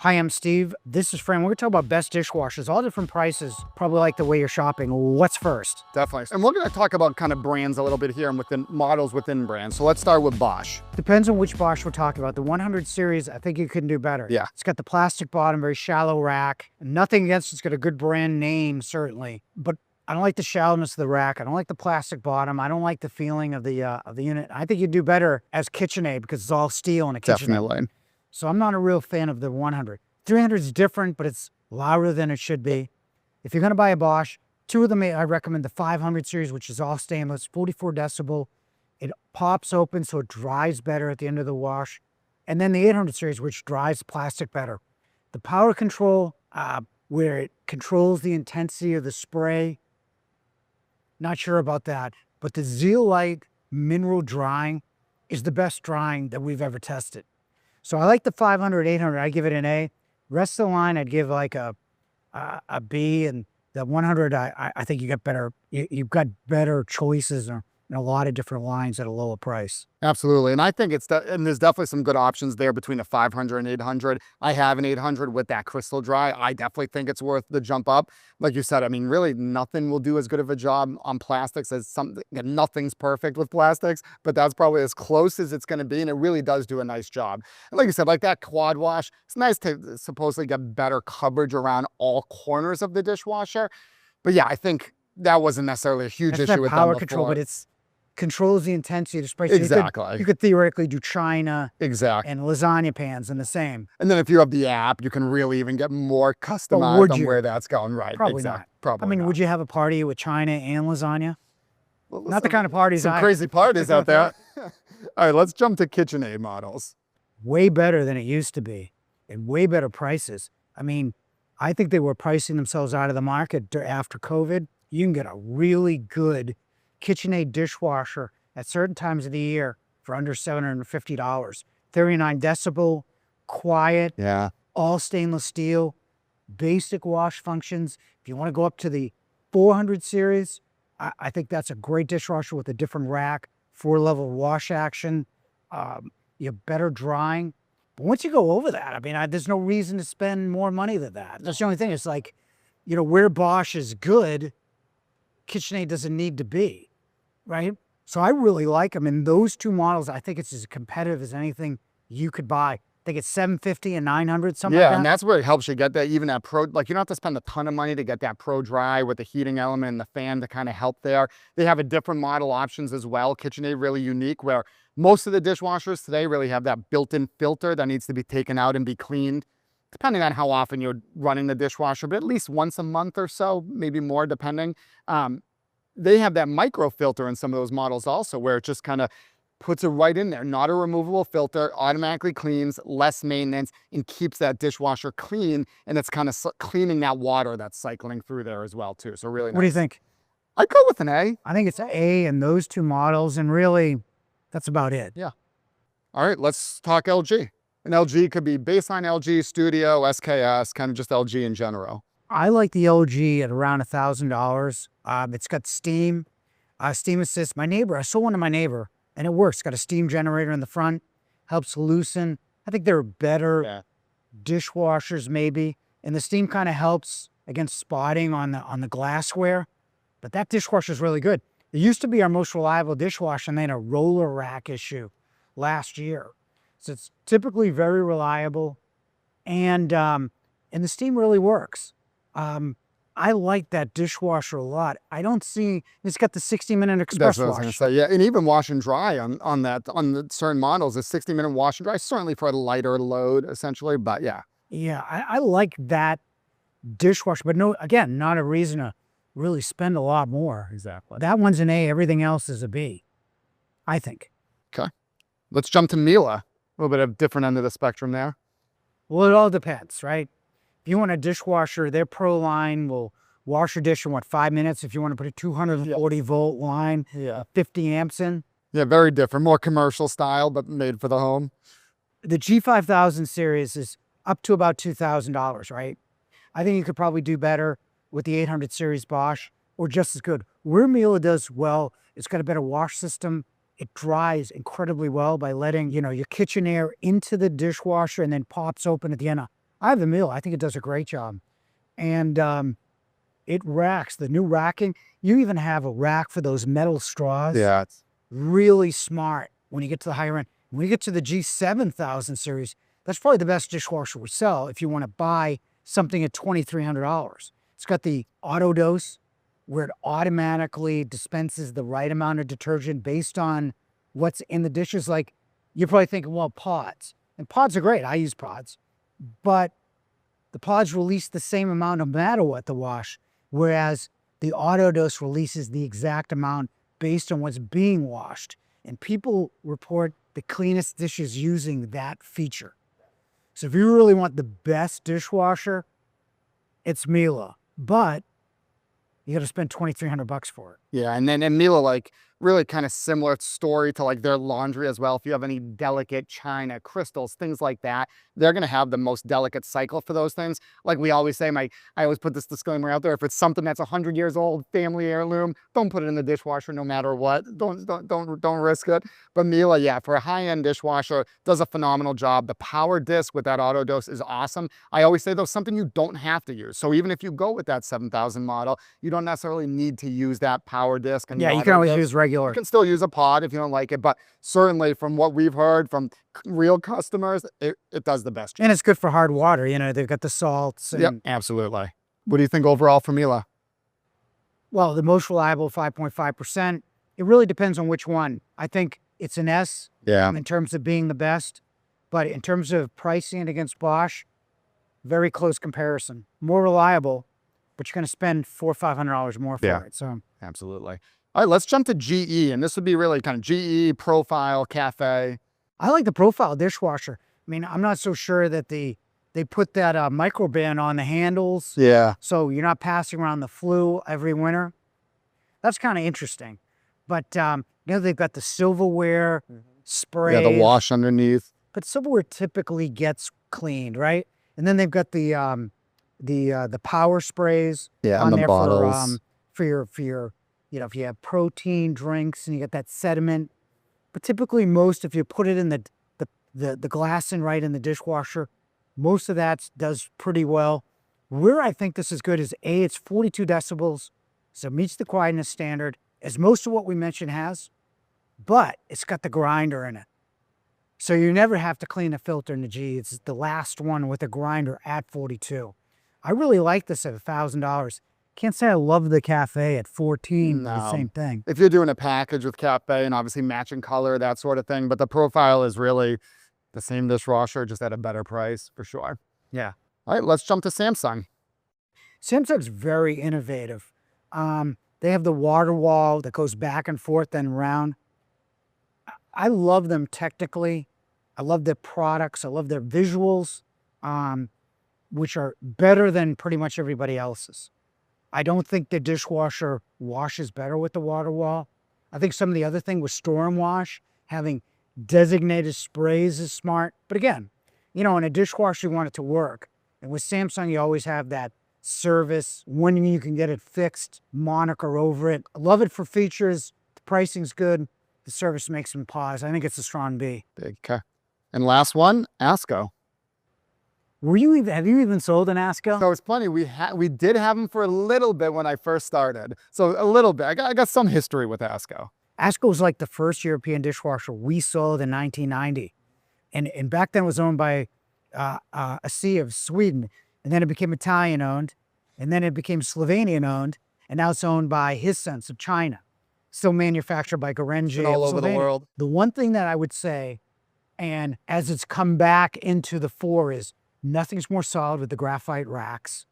Hi, I'm Steve. This is Fran. We're going to talk about best dishwashers, all different prices, probably like the way you're shopping. What's first? Definitely. And we're going to talk about kind of brands a little bit here and within models within brands. So let's start with Bosch. Depends on which Bosch we're talking about. The 100 series, I think you can do better. Yeah. It's got the plastic bottom, very shallow rack. Nothing against it. It's got a good brand name, certainly. But I don't like the shallowness of the rack. I don't like the plastic bottom. I don't like the feeling of the unit. I think you do better as KitchenAid because it's all steel in a KitchenAid. Definitely. So I'm not a real fan of the 100. 300 is different, but it's louder than it should be. If you're going to buy a Bosch, two of them, I recommend the 500 series, which is all stainless, 44 decibel. It pops open so it dries better at the end of the wash. And then the 800 series, which dries plastic better. The power control, where it controls the intensity of the spray, not sure about that. But the Zeolite mineral drying is the best drying that we've ever tested. So I like the 500, 800, I give it an A. Rest of the line, I'd give like a B, and the 100, I think you get better. You've got better choices in a lot of different lines at a lower price. Absolutely. And I think and there's definitely some good options there between the 500 and 800. I have an 800 with that CrystalDry. I definitely think it's worth the jump up. Like you said, I mean, really nothing will do as good of a job on plastics as something. Nothing's perfect with plastics, but that's probably as close as it's going to be. And it really does do a nice job. And like you said, like that quad wash, it's nice to supposedly get better coverage around all corners of the dishwasher. But yeah, I think that wasn't necessarily a huge issue with power control, but it's controls the intensity of the spray. So exactly. You could theoretically do China exactly. and lasagna pans in the same. And then if you have the app, you can really even get more customized on where that's going. Right. Probably not. Probably I mean, not. would you have a party with China and lasagna? Well, not the kind of parties some crazy parties out there. All right, let's jump to KitchenAid models. Way better than it used to be and way better prices. I mean, I think they were pricing themselves out of the market after COVID. You can get a really good KitchenAid dishwasher at certain times of the year for under $750. 39 decibel, quiet, yeah, all stainless steel, basic wash functions. If you want to go up to the 400 series, I think that's a great dishwasher with a different rack, 4-level wash action. You have better drying. But once you go over that, I mean, there's no reason to spend more money than that. That's the only thing. It's like, you know, where Bosch is good, KitchenAid doesn't need to be, right? So I really like them. And those two models, I think it's as competitive as anything you could buy. I think it's $750 and $900, something like that. Yeah, and that's where it helps you get that, even that pro, like you don't have to spend a ton of money to get that pro dry with the heating element and the fan to kind of help there. They have a different model options as well. KitchenAid really unique, where most of the dishwashers today really have that built-in filter that needs to be taken out and be cleaned, depending on how often you're running the dishwasher, but at least once a month or so, maybe more depending. They have that micro filter in some of those models also, where it just kind of puts it right in there. Not a removable filter, automatically cleans, less maintenance, and keeps that dishwasher clean. And it's kind of cleaning that water that's cycling through there as well too. So really nice. What do you think? I'd go with an A. I think it's an A in those two models, and really, that's about it. Yeah. All right, let's talk LG. And LG could be baseline LG, Studio, SKS, kind of just LG in general. I like the LG at around $1,000. It's got steam, steam assist. I saw one to my neighbor, and it works. It's got a steam generator in the front, helps loosen. I think there are better dishwashers maybe, and the steam kind of helps against spotting on the glassware. But that dishwasher is really good. It used to be our most reliable dishwasher, and they had a roller rack issue last year. So it's typically very reliable, and the steam really works. I like that dishwasher a lot. I don't see, it's got the 60-minute express wash. That's what I was going to say, yeah. And even wash and dry on the certain models, a 60-minute wash and dry, certainly for a lighter load, essentially, but yeah. Yeah, I like that dishwasher, but no, again, not a reason to really spend a lot more. Exactly. That one's an A, everything else is a B, I think. Okay. Let's jump to Miele. A little bit of different end of the spectrum there. Well, it all depends, right? If you want a dishwasher, their Pro line will wash your dish in, 5 minutes? If you want to put a 240-volt line, 50 amps in. Yeah, very different. More commercial style, but made for the home. The G5000 series is up to about $2,000, right? I think you could probably do better with the 800 series Bosch, or just as good. Where Miele does well, it's got a better wash system. It dries incredibly well by letting, your kitchen air into the dishwasher and then pops open at the end. I have the Miele. I think it does a great job. And it racks, the new racking. You even have a rack for those metal straws. Yeah. It's, Really smart when you get to the higher end. When you get to the G7000 series, that's probably the best dishwasher we sell if you want to buy something at $2,300. It's got the auto dose where it automatically dispenses the right amount of detergent based on what's in the dishes. Like, you're probably thinking, well, pods. And pods are great. I use pods. But the pods release the same amount no matter what the wash, whereas the auto dose releases the exact amount based on what's being washed. And people report the cleanest dishes using that feature. So if you really want the best dishwasher, it's Miele. But you got to spend $2,300 for it. yeah, and then Miele, like, really kind of similar story to like their laundry as well. If you have any delicate china, crystals, things like that, they're going to have the most delicate cycle for those things. Like we always say, I always put this disclaimer out there: if it's something that's 100 years old, family heirloom, don't put it in the dishwasher no matter what. Don't risk it. But Miele, yeah, for a high-end dishwasher, does a phenomenal job. The power disc with that auto dose is awesome. I always say though, something you don't have to use. So even if you go with that 7000 model, you don't necessarily need to use that power disc. And yeah, you can always use regular. You can still use a pod if you don't like it, but certainly from what we've heard from real customers, it does the best job. And it's good for hard water. You know, they've got the salts. And, yep, absolutely. What do you think overall for Miele? well, the most reliable, 5.5%. It really depends on which one. I think it's an S Yeah. in terms of being the best, but in terms of pricing it against Bosch, very close comparison. More reliable, but you're going to spend $400 or $500 more for Yeah. it. So Absolutely. All right, let's jump to GE, and this would be really kind of GE, Profile, Cafe. I like the Profile dishwasher. I mean, I'm not so sure that they put that microband on the handles, Yeah. so you're not passing around the flue every winter. That's kind of interesting. But you know, they've got the silverware spray. Yeah, the wash underneath. But silverware typically gets cleaned, right? And then they've got the power sprays Yeah, on and the there bottles. for your you know, if you have protein drinks and you get that sediment. But typically most, if you put it in the glass in right in the dishwasher, most of that does pretty well. Where I think this is good is A, it's 42 decibels, so it meets the quietness standard, as most of what we mentioned has, but it's got the grinder in it. So you never have to clean a filter in the G. It's the last one with a grinder at 42. I really like this at $1,000. Can't say I love the Cafe at 14, but the same thing. If you're doing a package with Cafe and obviously matching color, that sort of thing, but the Profile is really the same dishwasher, just at a better price for sure. Yeah. All right, let's jump to Samsung. Samsung's very innovative. They have the water wall that goes back and forth and around. I love them technically. I love their products. I love their visuals, which are better than pretty much everybody else's. I don't think the dishwasher washes better with the water wall. I think some of the other thing with storm wash, having designated sprays is smart. But again, you know, in a dishwasher, you want it to work. And with Samsung, you always have that service, when you can get it fixed, moniker over it. I love it for features. The pricing's good. The service makes them pause. I think it's a strong B. Big. Okay. And last one, Asco. Have you even sold an Asco? So it's funny, we did have them for a little bit when I first started. So a little bit. I got some history with Asco. Asco was like the first European dishwasher we sold in 1990. And back then it was owned by a C of Sweden. And then it became Italian owned. And then it became Slovenian owned. And now it's owned by Hisense of China. Still manufactured by Gorenje all of over the Slovenia. world. The one thing that I would say, and as it's come back into the fore, is nothing's more solid with the graphite racks.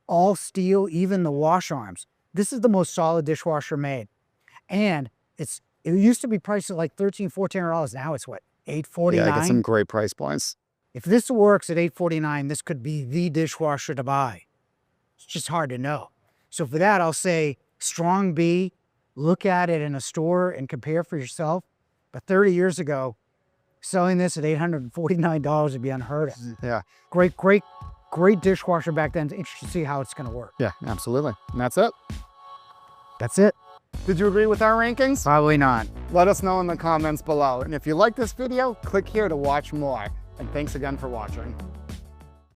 All steel, even the wash arms. This is the most solid dishwasher made. And it used to be priced at like $13, $14. Now it's what, $8.49? Yeah, I get some great price points. If this works at $8.49, this could be the dishwasher to buy. It's just hard to know. So for that, I'll say strong B. Look at it in a store and compare for yourself. But 30 years ago, selling this at $849 would be unheard of. Yeah. Great dishwasher back then. It's interesting to see how it's going to work. Yeah, absolutely. And that's it. That's it. Did you agree with our rankings? Probably not. Let us know in the comments below. And if you like this video, click here to watch more. And thanks again for watching.